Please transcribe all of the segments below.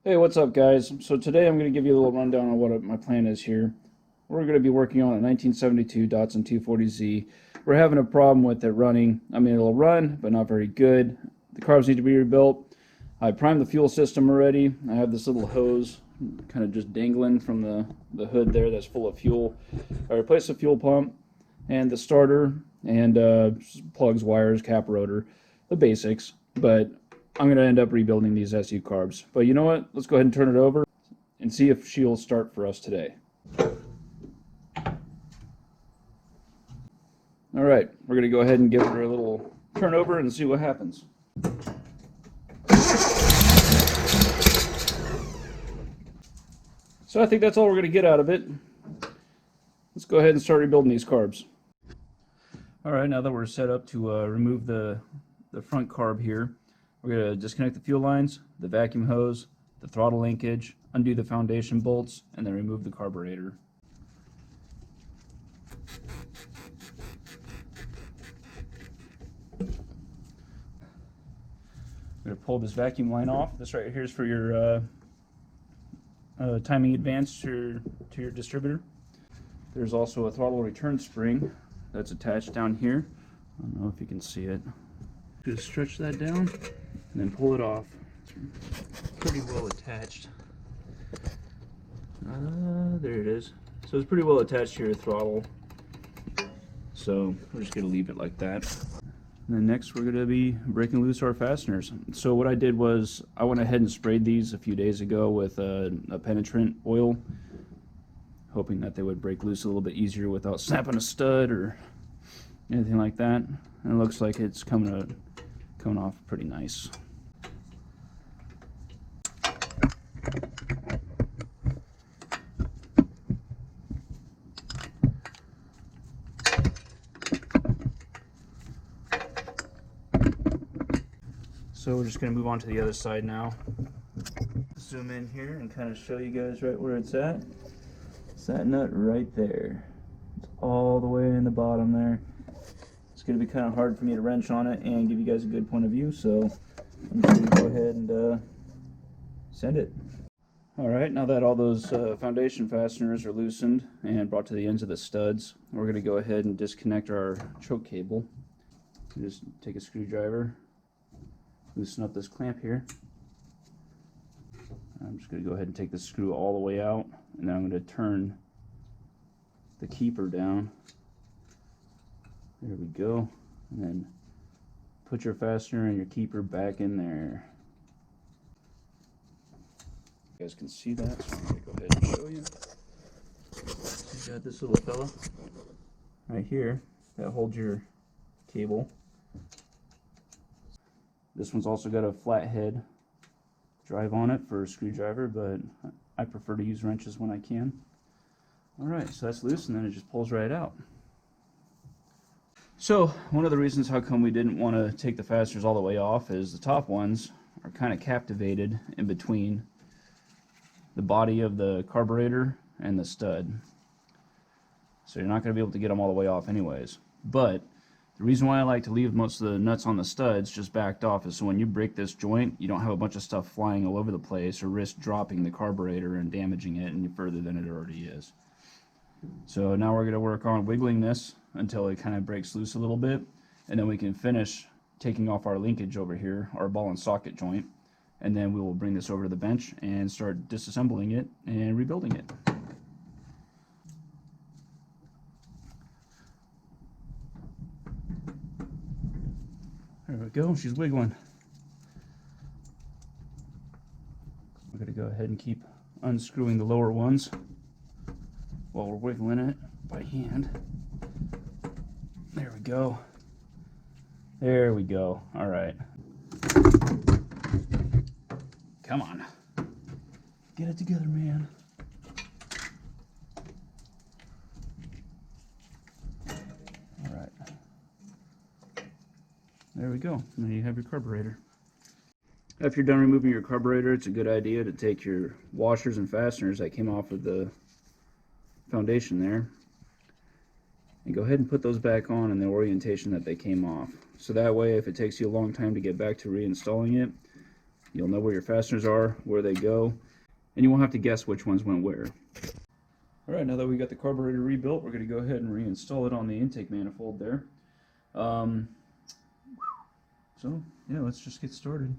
Hey, what's up, guys? So today I'm going to give you a little rundown on what my plan is here. We're going to be working on a 1972 Datsun 240Z. We're having a problem with it running. I mean, it'll run, but not very good. The carbs need to be rebuilt. I primed the fuel system already. I have this little hose kind of just dangling from the hood there that's full of fuel. I replaced the fuel pump and the starter and plugs, wires, cap rotor, the basics. But I'm going to end up rebuilding these SU carbs. But you know what? Let's go ahead and turn it over and see if she'll start for us today. All right, we're going to go ahead and give her a little turn over and see what happens. So I think that's all we're going to get out of it. Let's go ahead and start rebuilding these carbs. All right, now that we're set up to remove the front carb here, we're going to disconnect the fuel lines, the vacuum hose, the throttle linkage, undo the foundation bolts, and then remove the carburetor. I'm going to pull this vacuum line off. This right here is for your timing advance to your distributor. There's also a throttle return spring that's attached down here. I don't know if you can see it. Just stretch that down and then pull it off. It's pretty well attached. There it is. So it's pretty well attached to your throttle. So we're just going to leave it like that. And then next we're going to be breaking loose our fasteners. So what I did was I went ahead and sprayed these a few days ago with a penetrant oil, hoping that they would break loose a little bit easier without snapping a stud or anything like that. And it looks like it's coming off pretty nice. So we're just going to move on to the other side now. Zoom in here and kind of show you guys right where it's at. It's that nut right there. It's all the way in the bottom there. It's going to be kind of hard for me to wrench on it and give you guys a good point of view, so I'm just going to go ahead and send it. Alright, now that all those foundation fasteners are loosened and brought to the ends of the studs, we're going to go ahead and disconnect our choke cable. Just take a screwdriver, loosen up this clamp here. I'm just going to go ahead and take the screw all the way out, and then I'm going to turn the keeper down. There we go. And then put your fastener and your keeper back in there. You guys can see that, so I'm going to go ahead and show you. So you got this little fella right here that holds your cable. This one's also got a flathead drive on it for a screwdriver, but I prefer to use wrenches when I can. Alright, so that's loose, and then it just pulls right out. So one of the reasons how come we didn't want to take the fasteners all the way off is the top ones are kind of captivated in between the body of the carburetor and the stud. So you're not going to be able to get them all the way off anyways. But the reason why I like to leave most of the nuts on the studs just backed off is so when you break this joint, you don't have a bunch of stuff flying all over the place or risk dropping the carburetor and damaging it any further than it already is. So now we're going to work on wiggling this until it kind of breaks loose a little bit, and then we can finish taking off our linkage over here, our ball and socket joint, and then we will bring this over to the bench and start disassembling it and rebuilding it. There we go, she's wiggling. We're going to go ahead and keep unscrewing the lower ones while we're wiggling it by hand. There we go. There we go. All right. Come on. Get it together, man. All right. There we go. Now you have your carburetor. After you're done removing your carburetor, it's a good idea to take your washers and fasteners that came off of the foundation there and go ahead and put those back on in the orientation that they came off. So that way, if it takes you a long time to get back to reinstalling it, You'll know where your fasteners are, where they go, and you won't have to guess which ones went where. Alright, now that we got the carburetor rebuilt, we're going to go ahead and reinstall it on the intake manifold there. So, yeah, let's just get started.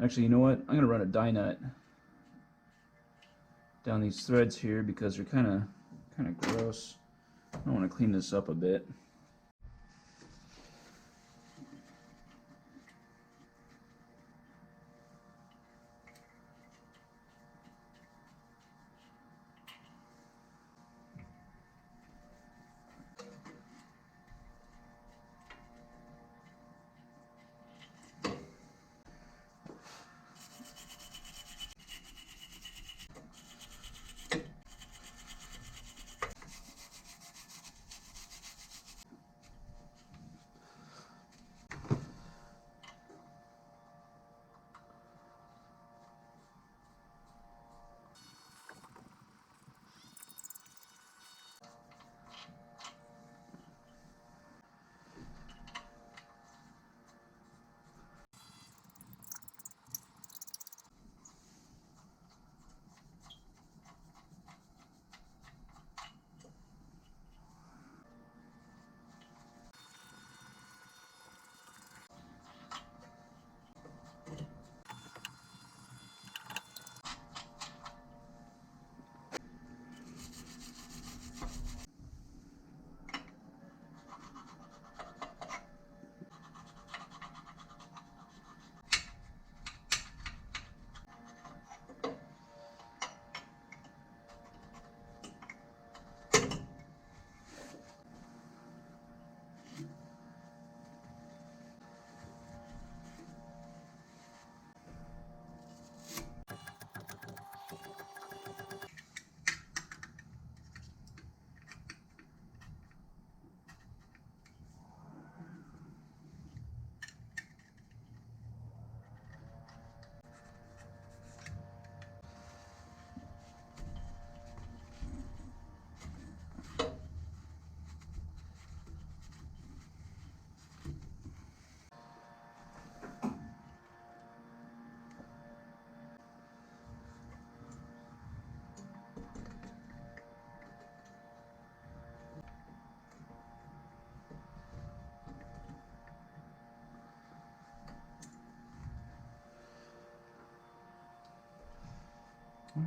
Actually, you know what? I'm going to run a die nut down these threads here because they're kind of gross. I want to clean this up a bit.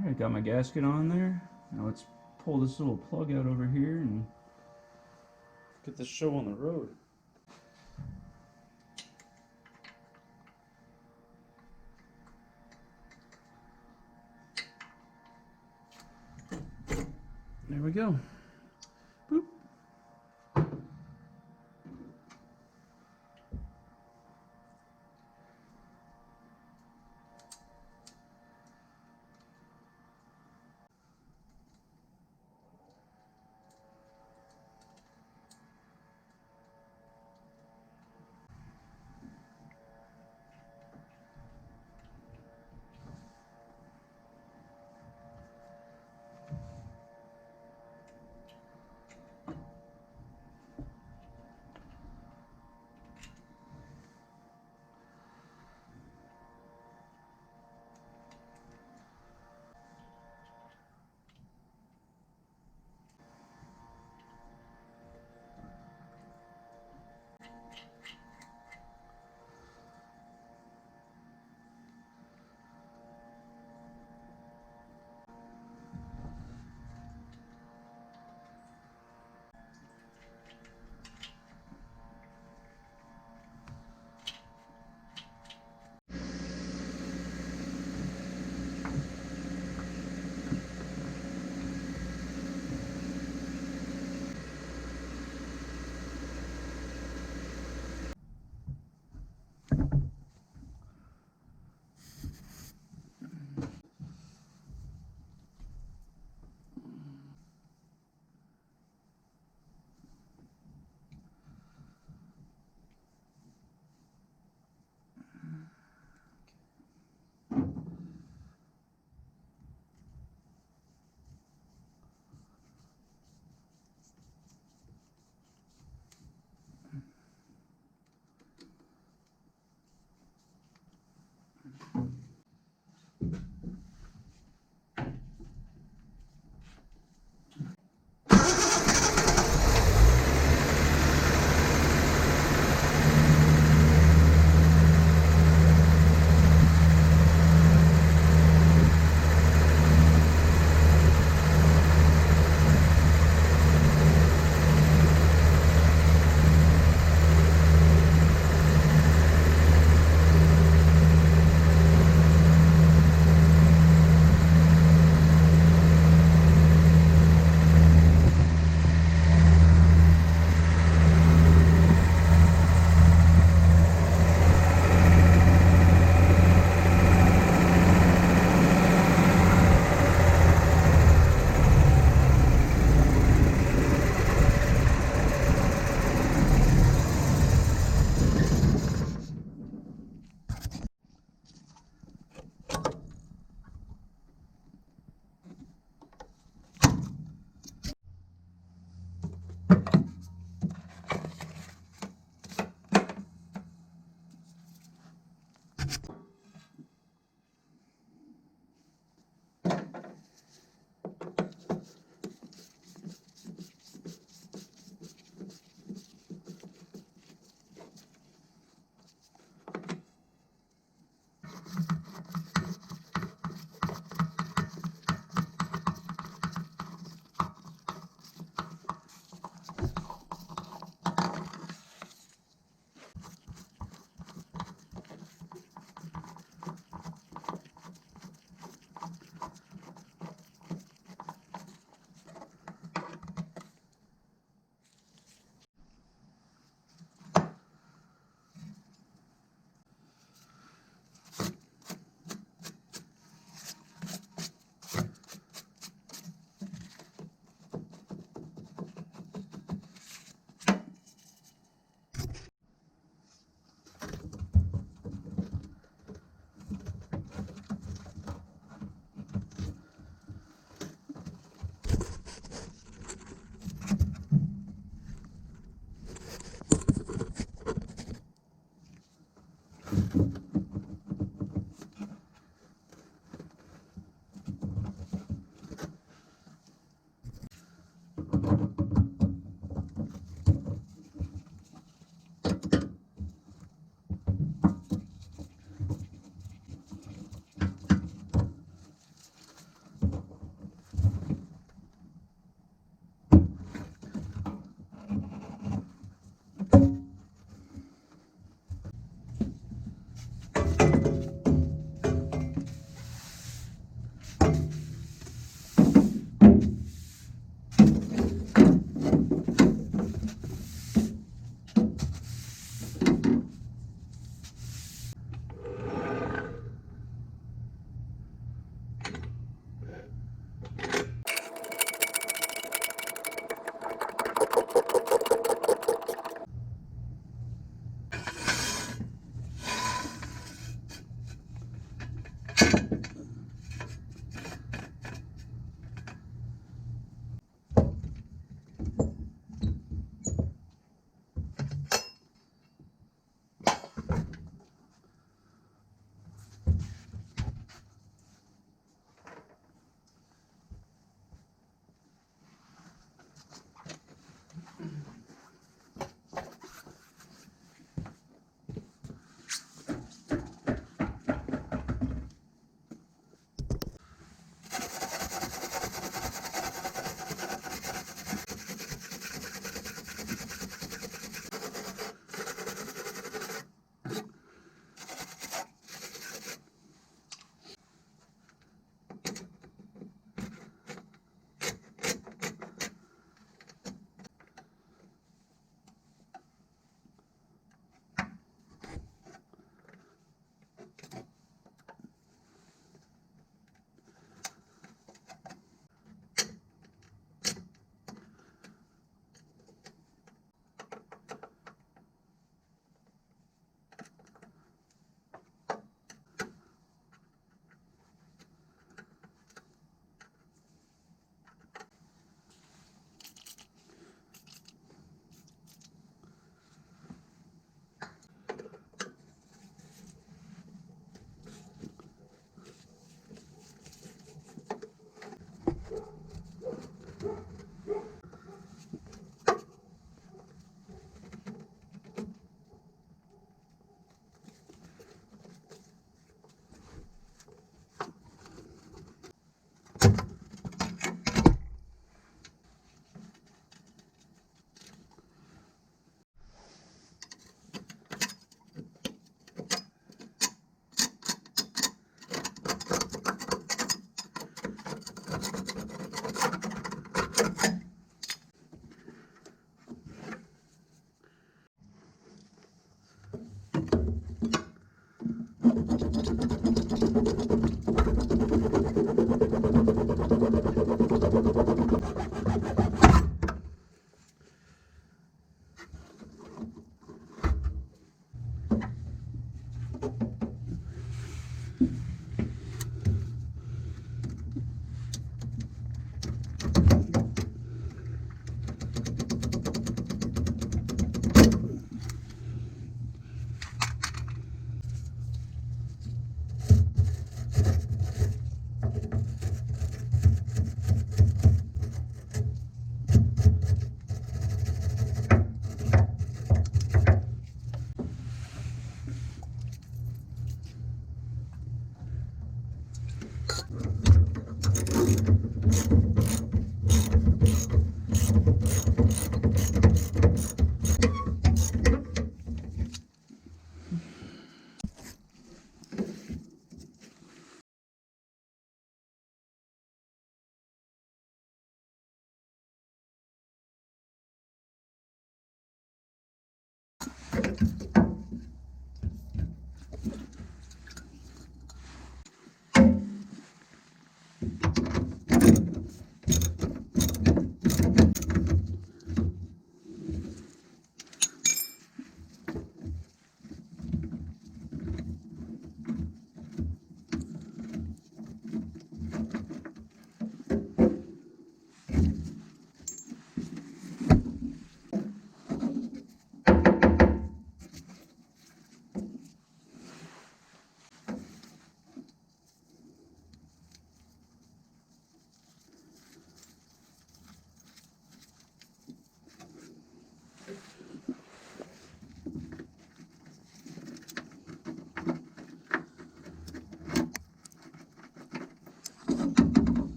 Alright, got my gasket on there. Now let's pull this little plug out over here and get this show on the road. There we go. Boop.